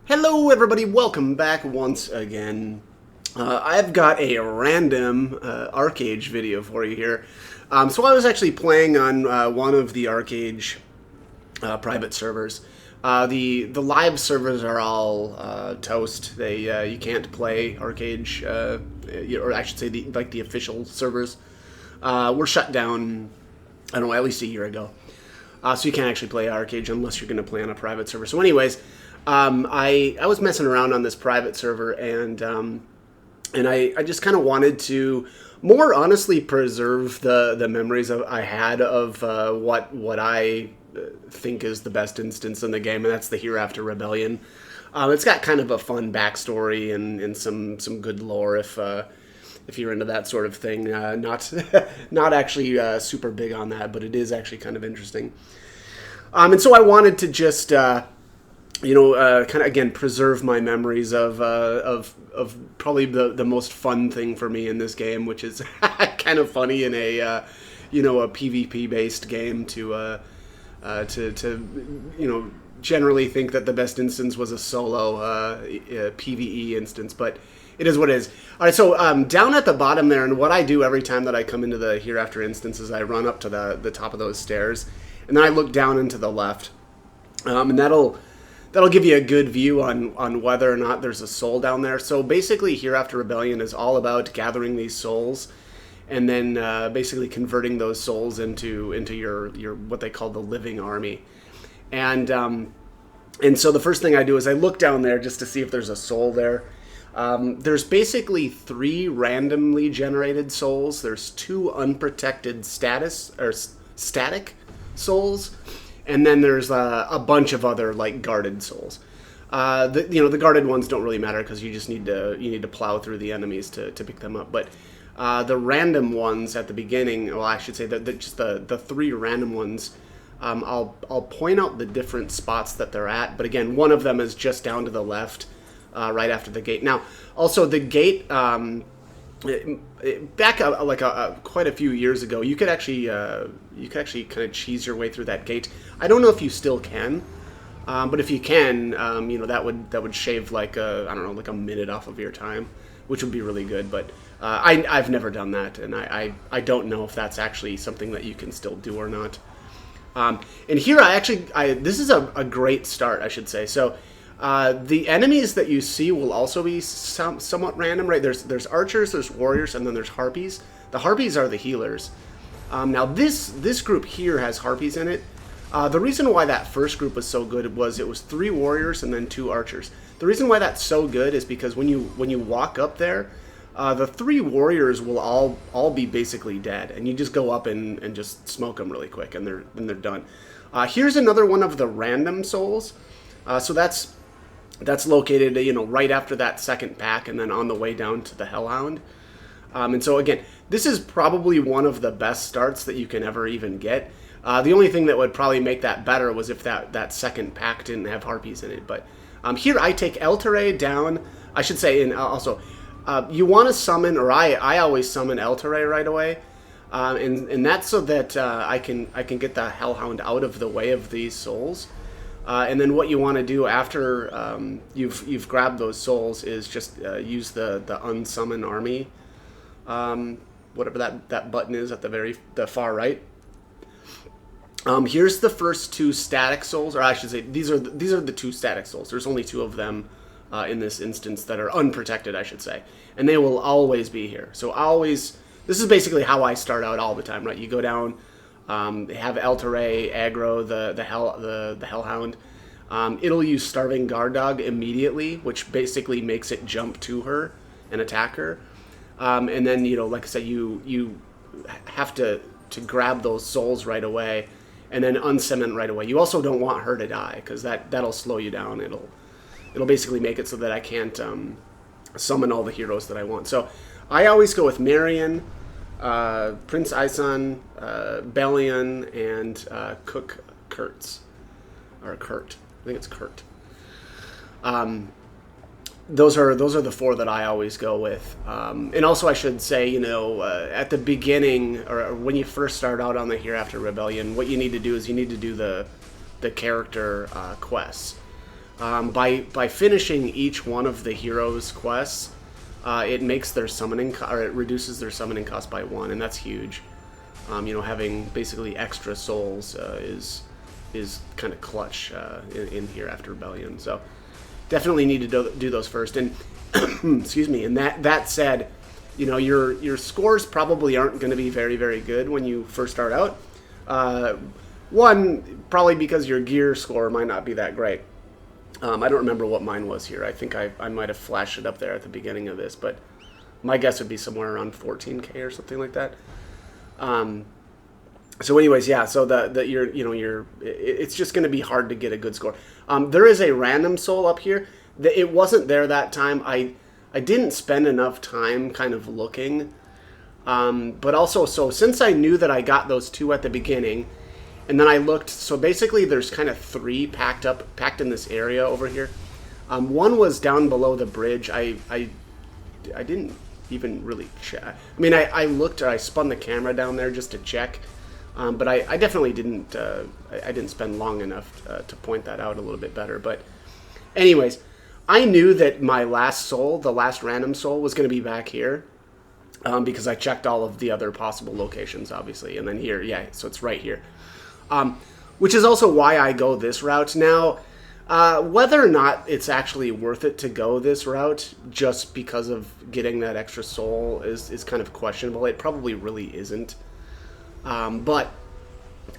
Hello everybody, welcome back once again. I've got a random Archeage video for you here. So I was actually playing on one of the Archeage private servers. The live servers are all toast. They you can't play Archeage, or I should say the official servers were shut down. I don't know, at least a year ago. So you can't actually play Archeage unless you're going to play on a private server. So anyways, I was messing around on this private server, and I just kind of wanted to more honestly preserve the memories I had of what I think is the best instance in the game, and that's the Hereafter Rebellion. It's got kind of a fun backstory and some good lore if you're into that sort of thing. Not actually super big on that, but it is actually kind of interesting. And so I wanted to just kind of again preserve my memories of probably the most fun thing for me in this game, which is kind of funny in a PvP based game to generally think that the best instance was a solo PvE instance, but it is what it is. All right, so down at the bottom there, and what I do every time that I come into the Hereafter instance is I run up to the top of those stairs, and then I look down into the left, and that'll give you a good view on whether or not there's a soul down there. So basically, Hereafter Rebellion is all about gathering these souls, and then basically converting those souls into your what they call the living army. And so the first thing I do is I look down there just to see if there's a soul there. There's basically 3 randomly generated souls. There's 2 unprotected static souls, and then there's a bunch of other like guarded souls. The guarded ones don't really matter because you just need to plow through the enemies to pick them up. But the random ones at the beginning, well, I should say that just the 3 random ones. I'll point out the different spots that they're at. But again, one of them is just down to the left, right after the gate. Now, also the gate. Back quite a few years ago, you could actually kind of cheese your way through that gate. I don't know if you still can, but if you can, that would shave like a minute off of your time, which would be really good. But I've never done that, and I don't know if that's actually something that you can still do or not. And here this is a great start, I should say. So. The enemies that you see will also be somewhat random, right? There's archers, there's warriors, and then there's harpies. The harpies are the healers. Now this group here has harpies in it. The reason why that first group was so good was it was 3 warriors and then 2 archers. The reason why that's so good is because when you walk up there, the 3 warriors will all be basically dead, and you just go up and just smoke them really quick, and they're done. Here's another one of the random souls. So that's located, right after that second pack, and then on the way down to the Hellhound. And so again, this is probably one of the best starts that you can ever even get. The only thing that would probably make that better was if that second pack didn't have harpies in it. But here I take Eltare down. I should say, and also, you want to summon, or I always summon Eltare right away. And that's so that I can get the Hellhound out of the way of these souls. And then what you want to do after you've grabbed those souls is just use the unsummon army, whatever that button is at the far right. Here's the first 2 static souls, or I should say these are the 2 static souls. There's only 2 of them in this instance that are unprotected, I should say, and they will always be here. So this is basically how I start out all the time, right? You go down. They have Eltare aggro the Hellhound. It'll use Starving Guard Dog immediately, which basically makes it jump to her and attack her. And then like I said, you have to grab those souls right away, and then unsummon right away. You also don't want her to die because that'll slow you down. It'll basically make it so that I can't summon all the heroes that I want. So I always go with Marion, Prince Isan, Bellion, and Cook Kurtz. Or Kurt. I think it's Kurt. Those are the 4 that I always go with. And also I should say, at the beginning, or when you first start out on the Hereafter Rebellion, what you need to do is you need to do the character quests. By finishing each one of the heroes' quests, it makes their summoning or it reduces their summoning cost by 1, and that's huge. Having basically extra souls is kind of clutch in Hereafter Rebellion. So definitely need to do those first. And excuse me. And that said, your scores probably aren't going to be very, very good when you first start out. One, probably because your gear score might not be that great. I don't remember what mine was here. I think I might have flashed it up there at the beginning of this, but my guess would be somewhere around 14K or something like that. So anyways, yeah, so it's just going to be hard to get a good score. There is a random soul up here. It wasn't there that time. I didn't spend enough time kind of looking. But also, so since I knew that I got those 2 at the beginning, and then I looked, so basically there's kind of 3 packed in this area over here. One was down below the bridge. I didn't even really check. I mean, I looked, or I spun the camera down there just to check, but I definitely didn't. I didn't spend long enough to point that out a little bit better. But anyways, I knew that my last soul, the last random soul, was going to be back here, because I checked all of the other possible locations, obviously, and then here, yeah, so it's right here, which is also why I go this route now. Whether or not it's actually worth it to go this route just because of getting that extra soul is kind of questionable. It probably really isn't. But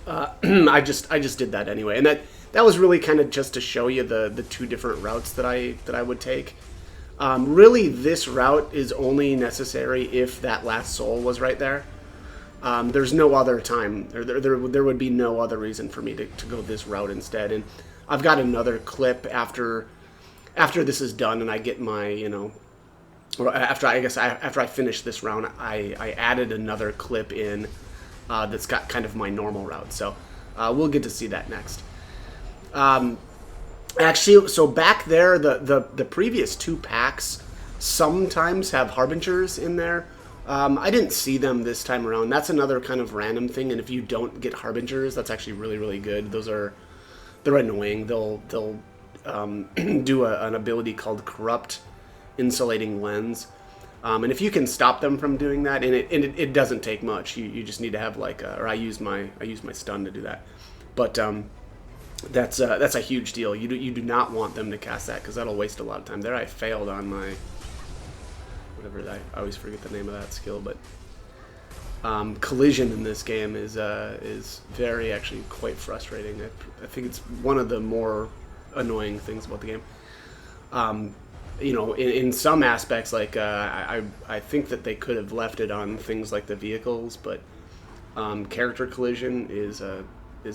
I just did that anyway, and that was really kind of just to show you the 2 different routes that I would take. Really, this route is only necessary if that last soul was right there. There's no other time. There would be no other reason for me to go this route instead. And I've got another clip after this is done, and I get my, or after I finish this round, I added another clip in that's got kind of my normal route. So we'll get to see that next. Actually, so back there, the previous 2 packs sometimes have harbingers in there. I didn't see them this time around. That's another kind of random thing, and if you don't get harbingers, that's actually really, really good. They're annoying. They'll do an ability called Corrupt Insulating Lens, and if you can stop them from doing that, and it doesn't take much. You just need to have or I use my stun to do that, but that's a huge deal. You do not want them to cast that because that'll waste a lot of time. There, I failed on my whatever that, I always forget the name of that skill, but collision in this game is very, actually quite frustrating. I think it's one of the more annoying things about the game. In some aspects, like I think that they could have left it on things like the vehicles, but character collision is a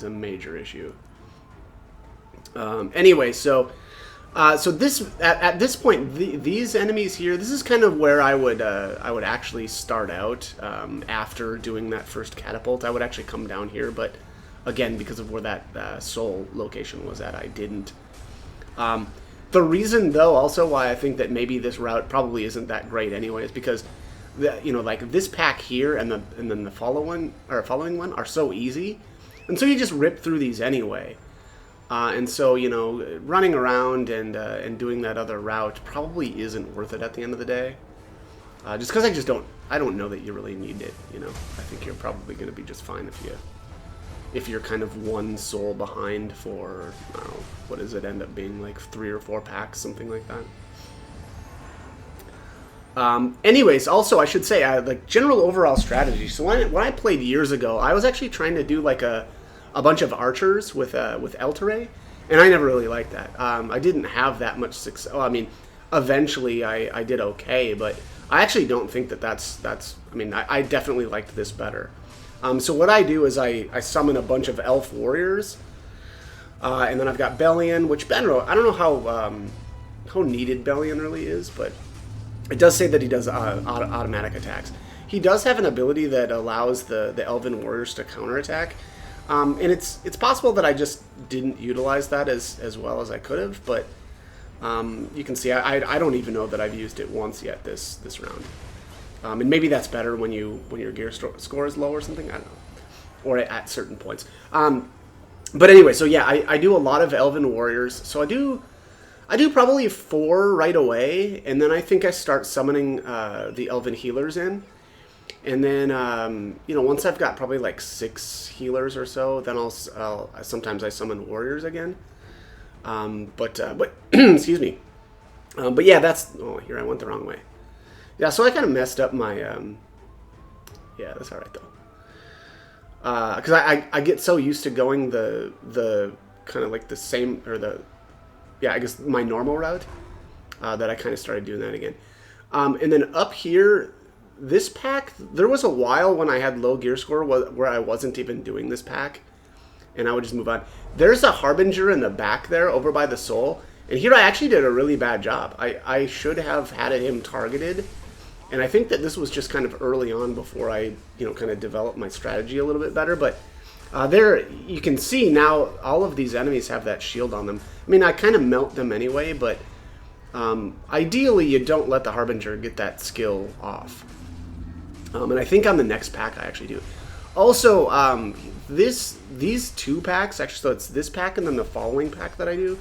major issue. Anyway, so this at this point, these enemies here, this is kind of where I would actually start out after doing that first catapult. I would actually come down here, but again, because of where that soul location was at, I didn't. The reason, though, also why I think that maybe this route probably isn't that great anyway is because like this pack here and then the following one are so easy, and so you just rip through these anyway. And so, running around and doing that other route probably isn't worth it at the end of the day. Just because I don't know that you really need it. I think you're probably going to be just fine if you're kind of 1 soul behind for, I don't know, what does it end up being, like 3 or 4 packs, something like that. Anyways, also I should say, like general overall strategy. So when I played years ago, I was actually trying to do like a bunch of archers with Eltare, and I never really liked that. I didn't have that much success. Well, I mean, eventually I did okay, but I actually don't think that's. I mean, I definitely liked this better. So what I do is I summon a bunch of elf warriors, and then I've got Bellion, which Benro, I don't know how needed Bellion really is, but it does say that he does automatic attacks. He does have an ability that allows the elven warriors to counterattack. And it's possible that I just didn't utilize that as well as I could have, but you can see I don't even know that I've used it once yet this round. And maybe that's better when your gear score is low or something, I don't know, or at certain points. But anyway, so yeah, I do a lot of elven warriors. So I do I do probably 4 right away, and then I think I start summoning the Elven healers in. And then, you know, once I've got probably like 6 healers or so, then I'll sometimes I summon warriors again. But excuse me. But yeah, that's, oh, here I went the wrong way. Yeah, so I kind of messed up my, yeah, that's all right though. Because I get so used to going the kind of like the same, or the, yeah, I guess my normal route, that I kind of started doing that again. And then up here, this pack, there was a while when I had low gear score where I wasn't even doing this pack, and I would just move on. There's a Harbinger in the back there over by the soul, and here I actually did a really bad job. I should have had him targeted, and I think that this was just kind of early on before I, you know, kind of developed my strategy a little bit better. But there, you can see now all of these enemies have that shield on them. I mean, I kind of melt them anyway, but ideally you don't let the Harbinger get that skill off. And I think on the next pack I actually do. Also, these 2 packs, actually, so it's this pack and then the following pack that I do,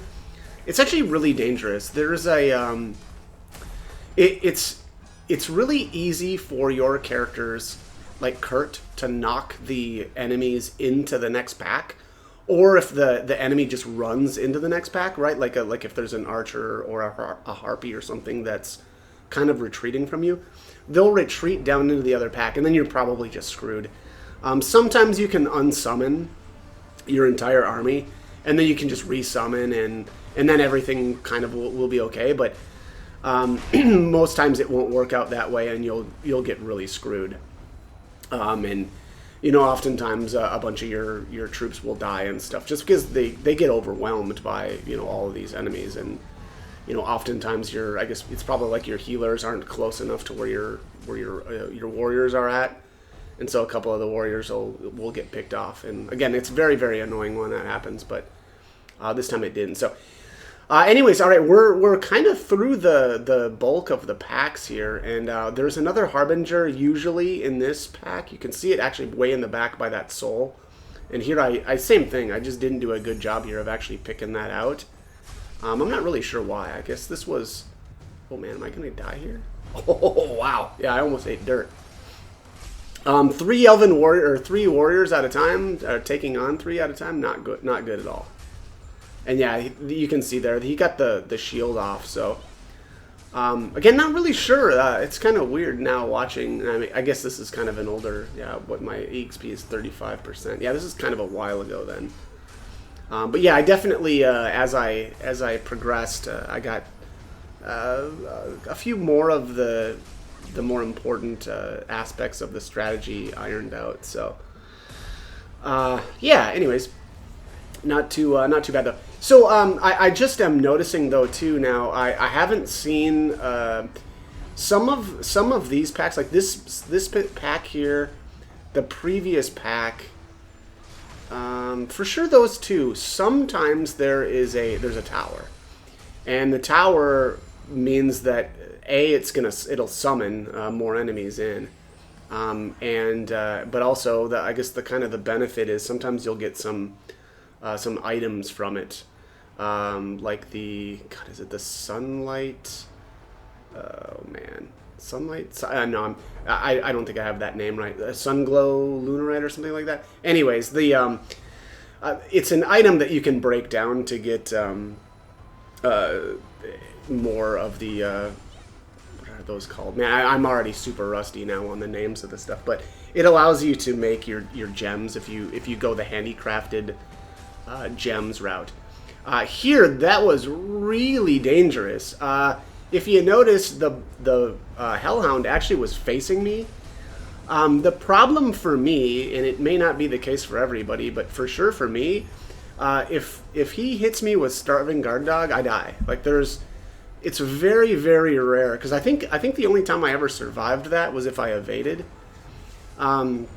it's actually really dangerous. There's a, it's really easy for your characters, like Kurt, to knock the enemies into the next pack, or if the enemy just runs into the next pack, right? Like if there's an archer or a harpy or something that's kind of retreating from you, they'll retreat down into the other pack, and then you're probably just screwed. Sometimes you can unsummon your entire army, and then you can just resummon, and then everything kind of will be okay. But most times it won't work out that way, and you'll get really screwed. And you know, oftentimes a bunch of your troops will die and stuff just because they get overwhelmed by, you know, all of these enemies. And you know, oftentimes I guess it's probably like your healers aren't close enough to where your warriors are at, and so a couple of the warriors will get picked off. And again, it's very, very annoying when that happens, but this time it didn't. So anyways, all right, we're kind of through the bulk of the packs here, and there's another Harbinger usually in this pack. You can see it actually way in the back by that soul, and here I same thing. I just didn't do a good job here of actually picking that out. I'm not really sure why. I guess this was... Oh man, am I going to die here? Oh wow. Yeah, I almost ate dirt. 3 elven warrior, or 3 warriors at a time, taking on 3 at a time. Not good. Not good at all. And yeah, you can see there he got the shield off. So again, not really sure. It's kind of weird now watching. I mean, I guess this is kind of an older. Yeah, what my EXP is 35%. Yeah, this is kind of a while ago then. But yeah, I definitely, as I progressed, I got a few more of the more important aspects of the strategy ironed out. So yeah. Anyways, not too bad though. So I just am noticing though too now. I haven't seen some of these packs, like this pack here, the previous pack. For sure those 2. Sometimes there's a tower, and the tower means that it'll summon more enemies in, but also I guess the kind of the benefit is sometimes you'll get some items from it, like is it the sunlight? Oh man. Sunlight? No, I don't think I have that name right. Sunglow Lunarite or something like that. Anyways, it's an item that you can break down to get more of the what are those called? Man, I'm already super rusty now on the names of the stuff, but it allows you to make your gems if you go the handicrafted gems route. Here, that was really dangerous. If you notice, the Hellhound actually was facing me. The problem for me, and it may not be the case for everybody, but for sure for me, if he hits me with Starving Guard Dog, I die. Like it's very, very rare, because I think the only time I ever survived that was if I evaded. And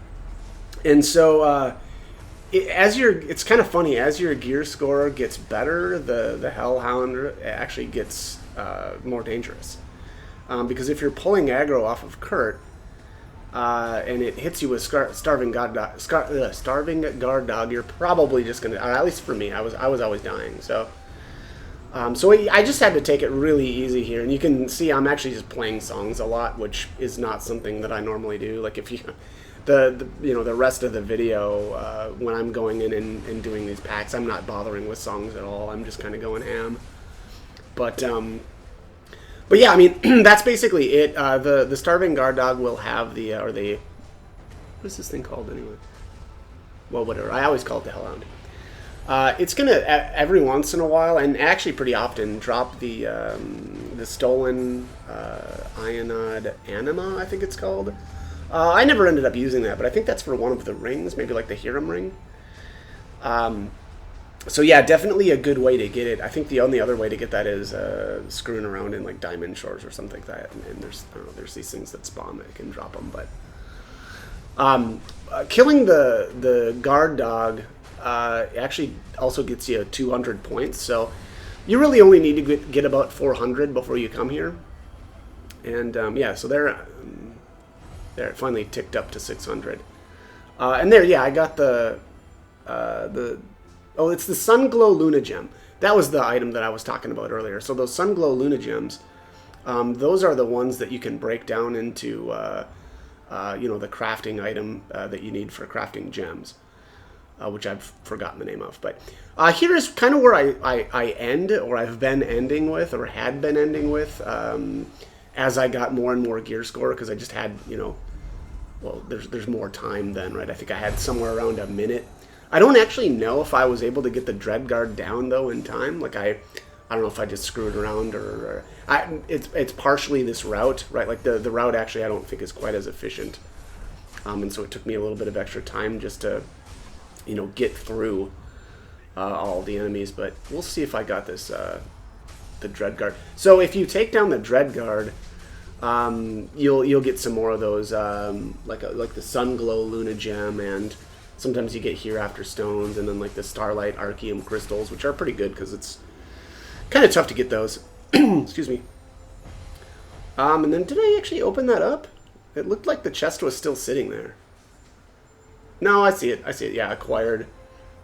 so it's kind of funny, as your gear score gets better, the Hellhound actually gets more dangerous, because if you're pulling aggro off of Kurt and it hits you with Starving Guard Dog, you're probably just gonna, or at least for me, I was always dying. So So I just had to take it really easy here, and you can see I'm actually just playing songs a lot, which is not something that I normally do. Like if you, the rest of the video when I'm going in and doing these packs, I'm not bothering with songs at all. I'm just kind of going ham. But yeah, I mean that's basically it. The Starving Guard Dog will have what is this thing called anyway? Well, whatever. I always call it the Hellhound. It's gonna every once in a while, and actually pretty often, drop the stolen Ionod Anima, I think it's called. I never ended up using that, but I think that's for one of the rings, maybe like the Hiram ring. So yeah, definitely a good way to get it. I think the only other way to get that is screwing around in like Diamond Shores or something like that. And there's I don't know, there's these things that spawn that can drop them, but killing the guard dog actually also gets you 200 points, so you really only need to get about 400 before you come here. And yeah, so there it finally ticked up to 600. And there, yeah, I got the oh, it's the Sun Glow Luna Gem. That was the item that I was talking about earlier. So those Sun Glow Luna Gems, those are the ones that you can break down into the crafting item that you need for crafting gems. Which I've forgotten the name of. But here is kind of where I end, or I've been ending with, or had been ending with, as I got more and more gear score, because I just had, well, there's more time then, right? I think I had somewhere around a minute. I don't actually know if I was able to get the Dreadguard down, though, in time. Like, I don't know if I just screwed around, it's partially this route, right? Like, the route actually I don't think is quite as efficient. And so it took me a little bit of extra time just to get through all the enemies, but we'll see if I got this, the Dreadguard. So if you take down the Dreadguard, you'll get some more of those, like the Sun Glow Luna Gem, and sometimes you get Hereafter Stones, and then like the Starlight Archeum Crystals, which are pretty good because it's kind of tough to get those. Excuse me. And then did I actually open that up? It looked like the chest was still sitting there. No, I see it. Yeah, acquired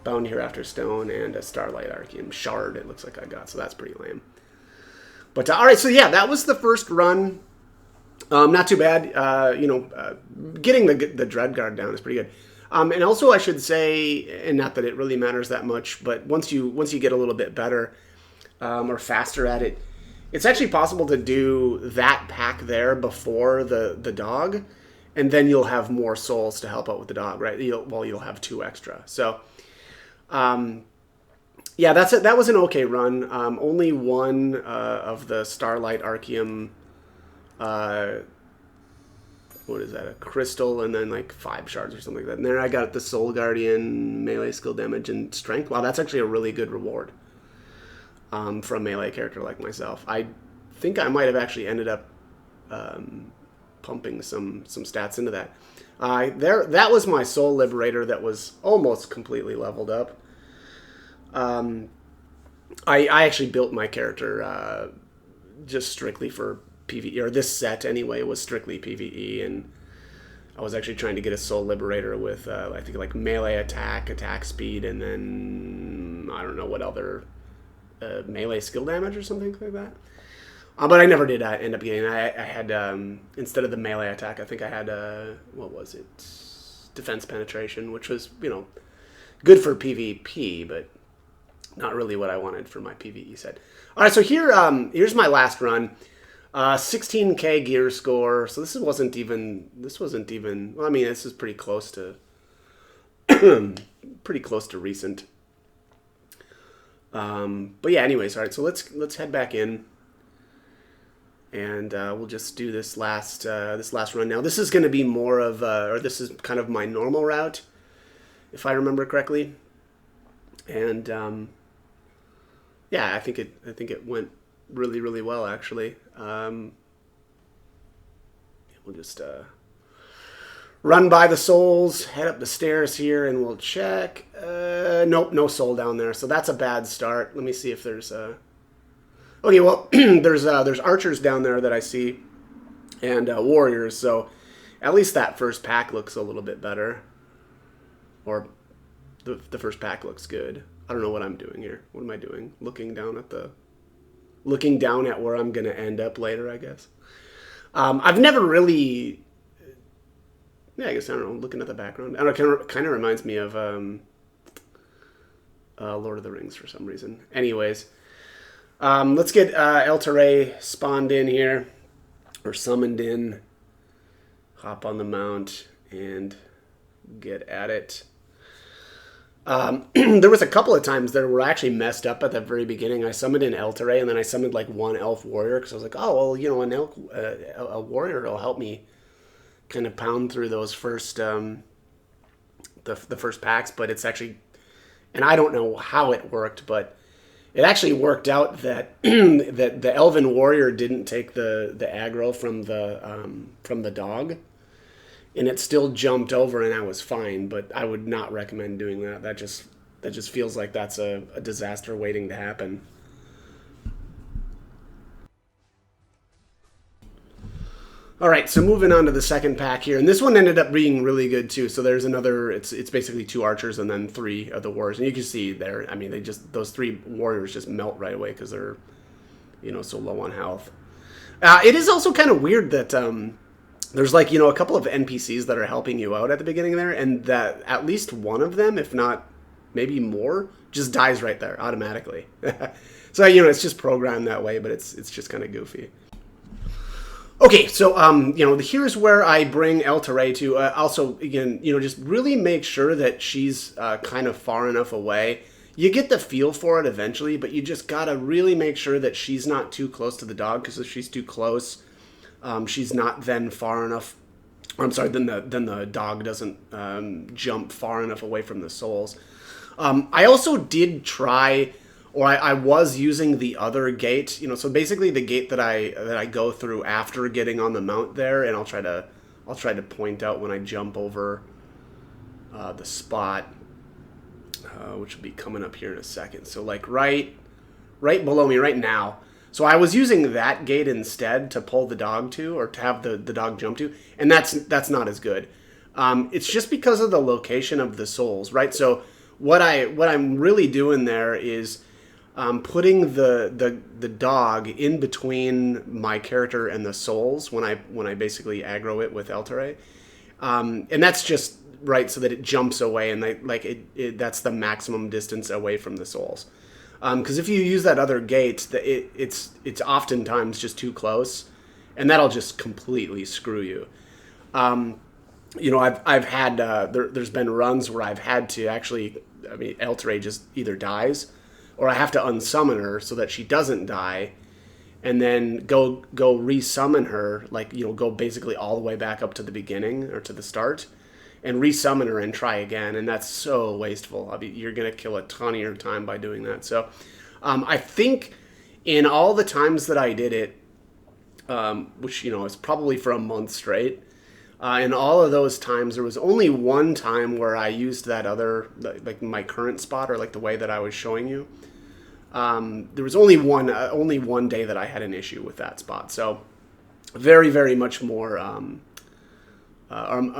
Bound Hereafter Stone and a Starlight Archeum Shard, it looks like I got, so that's pretty lame. But, alright, so yeah, that was the first run. Not too bad. Getting the Dreadguard down is pretty good. And also I should say, and not that it really matters that much, but once you get a little bit better or faster at it, it's actually possible to do that pack there before the dog. And then you'll have more souls to help out with the dog, right? You'll have 2 extra. So, yeah, that's it. That was an okay run. Only one of the Starlight Archeum, what is that? A crystal, and then like 5 shards or something like that. And then I got the Soul Guardian, melee skill damage, and strength. Wow, that's actually a really good reward for a melee character like myself. I think I might have actually ended up pumping some stats into that. That was my Soul Liberator that was almost completely leveled up. I actually built my character just strictly for PvE, or this set anyway was strictly PvE, and I was actually trying to get a Soul Liberator with I think like melee attack speed, and then I don't know what other melee skill damage or something like that. But I never did end up getting that. I had, instead of the melee attack, I think I had, what was it? Defense penetration, which was, good for PvP, but not really what I wanted for my PvE set. All right, so here's my last run. 16k gear score. So this wasn't even, well, I mean, this is pretty close to, recent. But yeah, anyways, all right, so let's head back in. And we'll just do this last run now. This is going to be more of, or this is kind of my normal route, if I remember correctly. And yeah, I think it went really, really well actually. We'll just run by the souls, head up the stairs here, and we'll check. Nope, no soul down there, so that's a bad start. Let me see if there's okay, well, there's archers down there that I see, and warriors, so at least that first pack looks a little bit better. Or the first pack looks good. I don't know what I'm doing here. What am I doing? Looking down at the looking down at where I'm going to end up later, I guess. I've never really... Yeah, I guess, I don't know, looking at the background. I don't know, it kind of reminds me of Lord of the Rings for some reason. Anyways, let's get Eltaray spawned in here, or summoned in. Hop on the mount and get at it. There was a couple of times that were actually messed up at the very beginning. I summoned in Eltaray, and then I summoned like one elf warrior, because I was like, oh, well, you know, a warrior will help me kind of pound through those first, the first packs, but it's actually, and I don't know how it worked, but it actually worked out that that the elven warrior didn't take the aggro from the dog, and it still jumped over, and I was fine. But I would not recommend doing that. That just feels like that's a disaster waiting to happen. All right, so moving on to the second pack here, and this one ended up being really good too. So there's another. It's basically 2 archers and then 3 of the warriors, and you can see there. I mean, those 3 warriors just melt right away because they're, you know, so low on health. It is also kind of weird that there's like, you know, a couple of NPCs that are helping you out at the beginning there, and that at least one of them, if not maybe more, just dies right there automatically. So, you know, it's just programmed that way, but it's just kind of goofy. Okay, so, you know, here's where I bring Eltaray to. Also, again, you know, just really make sure that she's kind of far enough away. You get the feel for it eventually, but you just gotta really make sure that she's not too close to the dog, because if she's too close, she's not then far enough. I'm sorry, then the dog doesn't jump far enough away from the souls. I also did try... Or I was using the other gate, you know. So basically, the gate that I go through after getting on the mount there, and I'll try to point out when I jump over the spot, which will be coming up here in a second. So like right below me right now. So I was using that gate instead to pull the dog to, or to have the dog jump to, and that's not as good. It's just because of the location of the souls, right? So what I'm really doing there is putting the dog in between my character and the souls when I basically aggro it with Eltaray, and that's just right so that it jumps away, and that's the maximum distance away from the souls. Because if you use that other gate, it's oftentimes just too close, and that'll just completely screw you. You know, I've had there's been runs where I've had to actually, I mean, Eltaray just either dies, or I have to unsummon her so that she doesn't die, and then go resummon her, like, you know, go basically all the way back up to the beginning or to the start, and resummon her and try again, and that's so wasteful. I mean, you're gonna kill a ton of your time by doing that. So, I think in all the times that I did it, which, you know, is probably for a month straight, in all of those times, there was only one time where I used that other, like my current spot, or like the way that I was showing you. There was only one day that I had an issue with that spot. So very, very much more,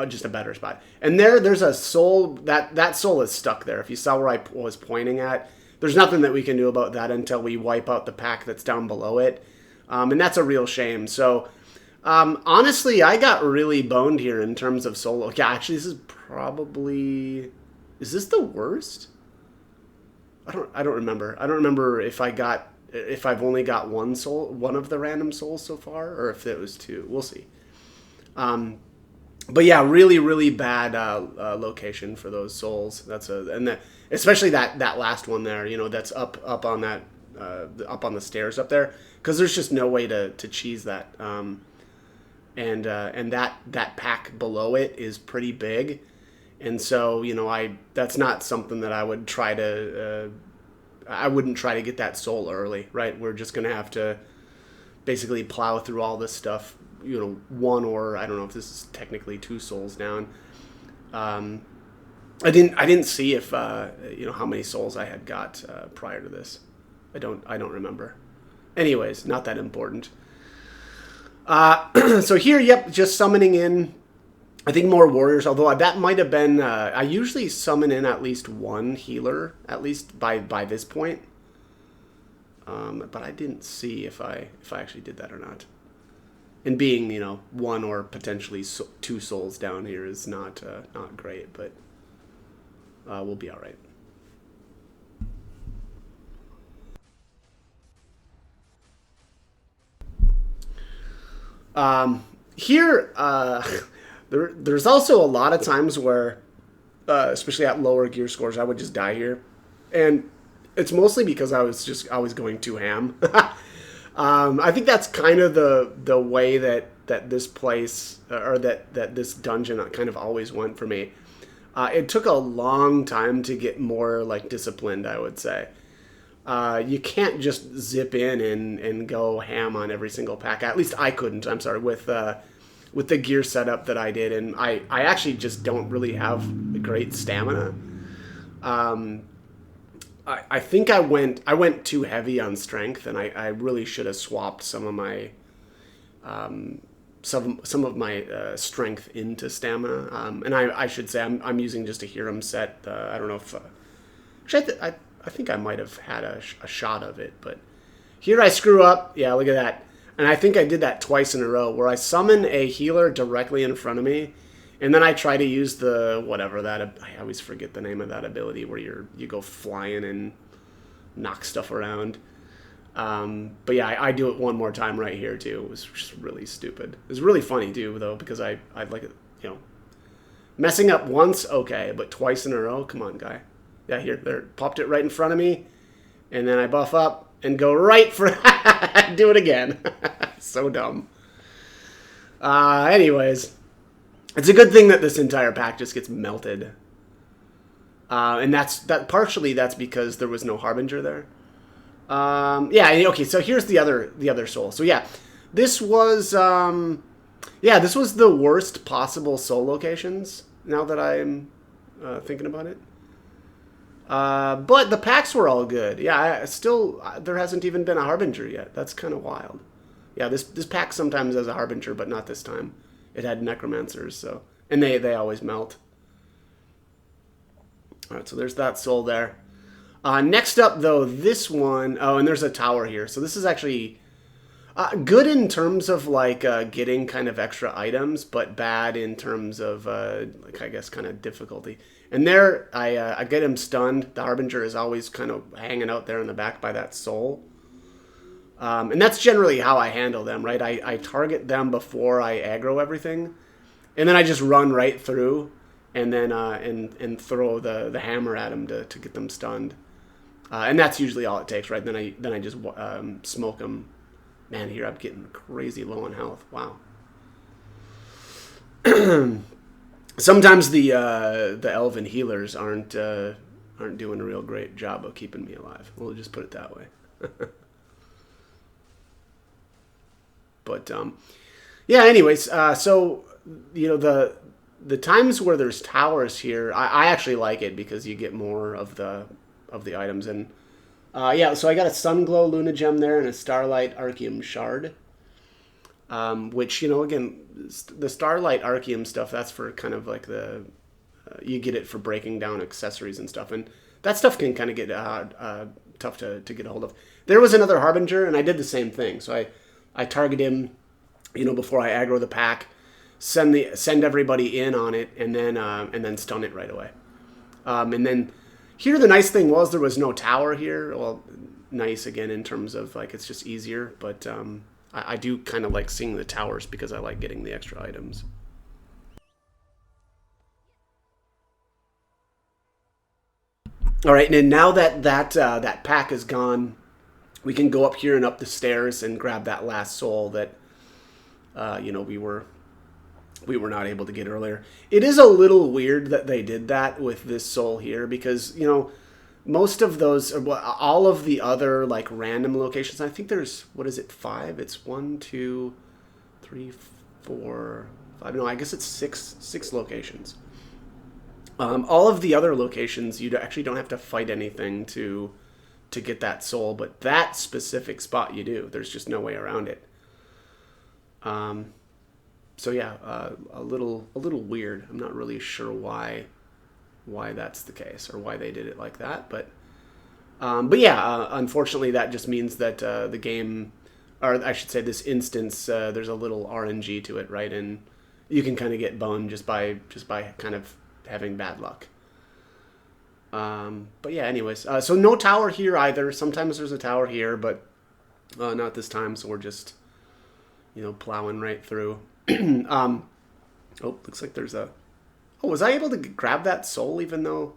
just a better spot. And there's a soul, that soul is stuck there. If you saw where I was pointing at, there's nothing that we can do about that until we wipe out the pack that's down below it. And that's a real shame. So, honestly, I got really boned here in terms of soul. Okay, actually, this is probably... Is this the worst? I don't remember. I don't remember if I've only got one of the random souls so far, or if it was 2. We'll see. But yeah, really, really bad location for those souls. Especially that last one there. You know, that's up on that up on the stairs up there, because there's just no way to cheese that. And that pack below it is pretty big. And so, you know, that's not something that I would try to, I wouldn't try to get that soul early, right? We're just going to have to basically plow through all this stuff, you know, one, or I don't know if this is technically 2 souls down. I didn't see if, you know, how many souls I had got prior to this. I don't remember. Anyways, not that important. So here, yep, just summoning in, I think, more warriors, although that might have been, I usually summon in at least one healer, at least by this point. but I didn't see if I actually did that or not. And being, you know, one or potentially two souls down here is not not great, but we'll be all right. Here, there's also a lot of times where, especially at lower gear scores, I would just die here, and it's mostly because I was going too ham. I think that's kind of the way that this place or that this dungeon kind of always went for me. It took a long time to get more like disciplined, I would say. You can't just zip in and go ham on every single pack. At least I couldn't. I'm sorry, with the gear setup that I did, and I actually just don't really have great stamina. I think I went too heavy on strength, and I really should have swapped some of my some of my strength into stamina. And I should say I'm using just a Hiram set. I don't know if actually I think I might have had a shot of it, but here I screw up. Yeah, look at that. And I think I did that twice in a row, where I summon a healer directly in front of me, and then I try to use the whatever that I always forget the name of that ability where you go flying and knock stuff around. But yeah, I do it one more time right here too. It was just really stupid. It was really funny too, though, because I'd like it, you know, messing up once, okay, but twice in a row, come on, guy. Yeah, here, there, popped it right in front of me, and then I buff up and go right for do it again. So dumb. Anyways, it's a good thing that this entire pack just gets melted. And partially that's because there was no Harbinger there. Yeah, okay, so here's the other soul. So yeah, this was this was the worst possible soul locations, now that I'm thinking about it. But the packs were all good. Yeah, there hasn't even been a Harbinger yet. That's kind of wild. Yeah, this pack sometimes has a Harbinger, but not this time. It had Necromancers, so, and they always melt. All right, so there's that soul there. Next up, though, this one, oh, and there's a tower here. So this is actually good in terms of like getting kind of extra items, but bad in terms of like, I guess, kind of difficulty. And there, I get him stunned. The Harbinger is always kind of hanging out there in the back by that soul. And that's generally how I handle them, right? I target them before I aggro everything, and then I just run right through, and then and throw the hammer at them to get them stunned. And that's usually all it takes, right? Then I just smoke them. Man, here I'm getting crazy low on health. Wow. Sometimes the elven healers aren't doing a real great job of keeping me alive. We'll just put it that way. But yeah. Anyways, so you know the times where there's towers here, I actually like it because you get more of the items. And yeah, so I got a Sunglow Luna Gem there and a Starlight Archeum Shard. Which, you know, again, the Starlight Archeum stuff, that's for kind of like you get it for breaking down accessories and stuff. And that stuff can kind of get tough to get a hold of. There was another Harbinger, and I did the same thing. So I target him, you know, before I aggro the pack, send everybody in on it, and then stun it right away. And then here, the nice thing was there was no tower here. Well, nice again in terms of like it's just easier, but I do kind of like seeing the towers because I like getting the extra items. All right, and now that pack is gone, we can go up here and up the stairs and grab that last soul that you know, we were not able to get earlier. It is a little weird that they did that with this soul here because, you know, most of those, all of the other like random locations, I think there's, what is it, 5? It's 1, 2, 3, 4, 5. No, I guess it's six locations. All of the other locations, you actually don't have to fight anything to get that soul, but that specific spot you do. There's just no way around it. So yeah, a little weird. I'm not really sure why that's the case or why they did it like that, but But yeah, unfortunately, that just means that the game, or I should say, this instance, there's a little RNG to it, right? And you can kind of get boned just by kind of having bad luck. But yeah, anyways, so no tower here either. Sometimes there's a tower here, but not this time. So we're just, plowing right through. Oh, looks like there's a. Oh, was I able to grab that soul even though?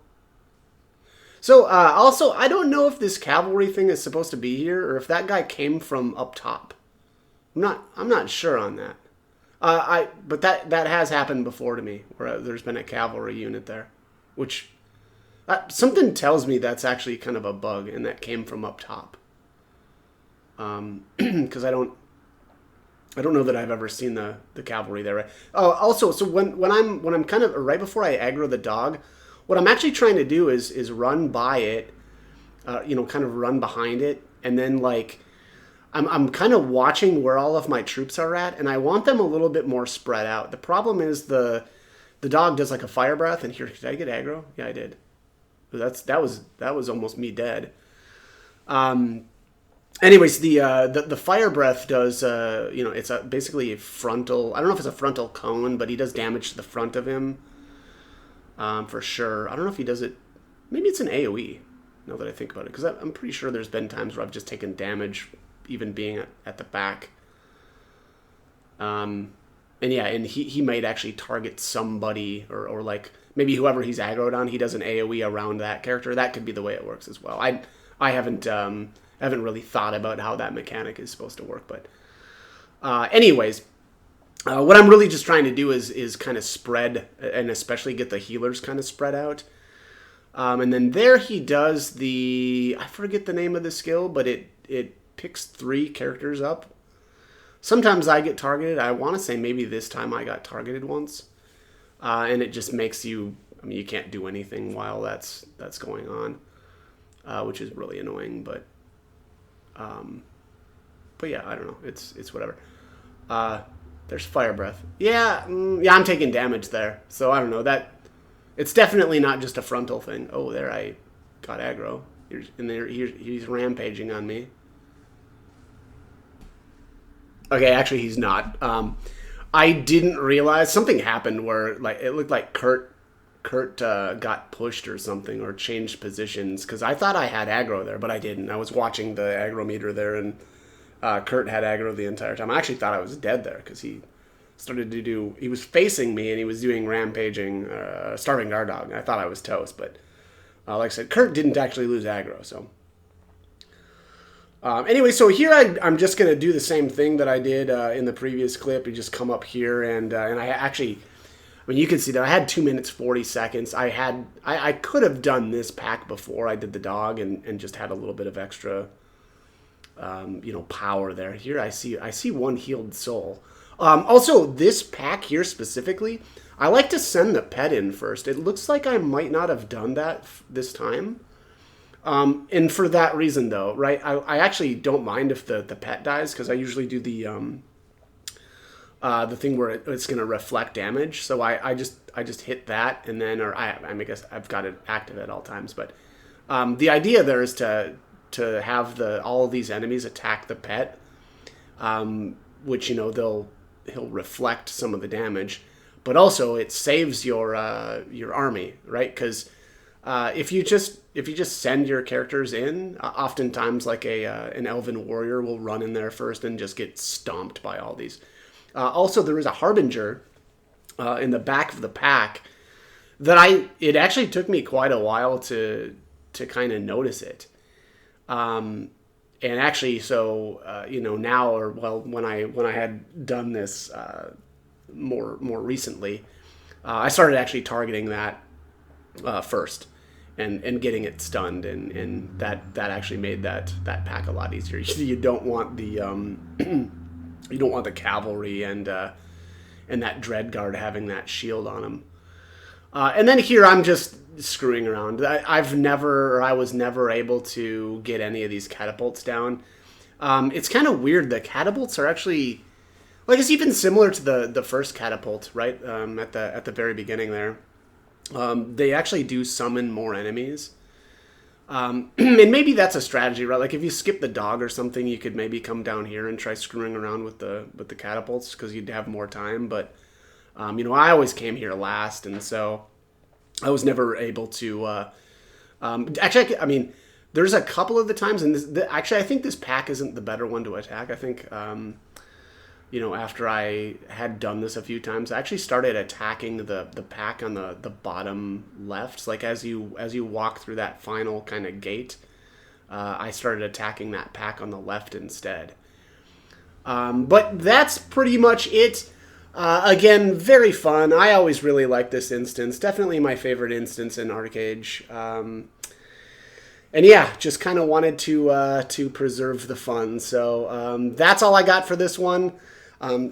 So also, I don't know if this cavalry thing is supposed to be here or if that guy came from up top. I'm not sure on that. But that has happened before to me where there's been a cavalry unit there, which something tells me that's actually kind of a bug and that came from up top. Because I don't know that I've ever seen the cavalry there. Right? Oh, also, so when I'm kind of right before I aggro the dog, what I'm actually trying to do is run by it, kind of run behind it, and then like I'm kind of watching where all of my troops are at, and I want them a little bit more spread out. The problem is the dog does like a fire breath, and here, did I get aggro? Yeah, I did. That was almost me dead. Anyways, the fire breath does it's basically a frontal. I don't know if it's a frontal cone, but he does damage to the front of him. For sure. I don't know if he does it. Maybe it's an AoE. Now that I think about it, because I'm pretty sure there's been times where I've just taken damage, even being at the back. And yeah, and he might actually target somebody or like maybe whoever he's aggroed on. He does an AoE around that character. That could be the way it works as well. I haven't really thought about how that mechanic is supposed to work, but anyways. What I'm really just trying to do is kind of spread, and especially get the healers kind of spread out. And then there he does I forget the name of the skill, but it picks 3 characters up. Sometimes I get targeted. I want to say maybe this time I got targeted once. And it just makes you, you can't do anything while that's going on, which is really annoying, but yeah, I don't know. It's whatever. There's fire breath. Yeah, I'm taking damage there. So I don't know. It's definitely not just a frontal thing. Oh, there I got aggro. He's rampaging on me. Okay, actually he's not. I didn't realize something happened where like it looked like Kurt got pushed or something or changed positions because I thought I had aggro there, but I didn't. I was watching the aggro meter there and Kurt had aggro the entire time. I actually thought I was dead there because he was facing me and he was doing rampaging, starving guard dog. And I thought I was toast, but like I said, Kurt didn't actually lose aggro. So anyway, so here I'm just going to do the same thing that I did in the previous clip. You just come up here and I actually, you can see that I had 2 minutes 40 seconds. I could have done this pack before I did the dog and just had a little bit of extra power there. Here I see 1 healed soul. Also, this pack here specifically, I like to send the pet in first. It looks like I might not have done that this time. And for that reason, though, right, I actually don't mind if the pet dies because I usually do the thing where it's going to reflect damage. So I just hit that and then, I guess I've got it active at all times. But the idea there is to have all of these enemies attack the pet, which he'll reflect some of the damage, but also it saves your army, right? Because if you just send your characters in, oftentimes like an elven warrior will run in there first and just get stomped by all these. Also, there is a harbinger in the back of the pack that it actually took me quite a while to kind of notice it. And actually, so now, or well, when I had done this more recently, I started actually targeting that first and getting it stunned, and that actually made that pack a lot easier. You don't want the cavalry and that dread guard having that shield on them. And then here I'm just screwing around. I was never able to get any of these catapults down. It's kind of weird. The catapults are actually, like, it's even similar to the first catapult, right? At the very beginning there. They actually do summon more enemies. And maybe that's a strategy, right? Like if you skip the dog or something, you could maybe come down here and try screwing around with the catapults because you'd have more time. But I always came here last, and so I was never able to. Actually, I mean, there's a couple of the times, and actually, I think this pack isn't the better one to attack. I think, after I had done this a few times, I actually started attacking the pack on the bottom left. So like as you walk through that final kind of gate, I started attacking that pack on the left instead. But that's pretty much it. Again, very fun. I always really like this instance. Definitely my favorite instance in Archeage. And yeah, just kind of wanted to preserve the fun. So that's all I got for this one.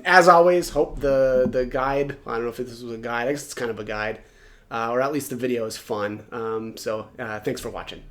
As always, hope the guide, I don't know if this was a guide, I guess it's kind of a guide, or at least the video is fun. So thanks for watching.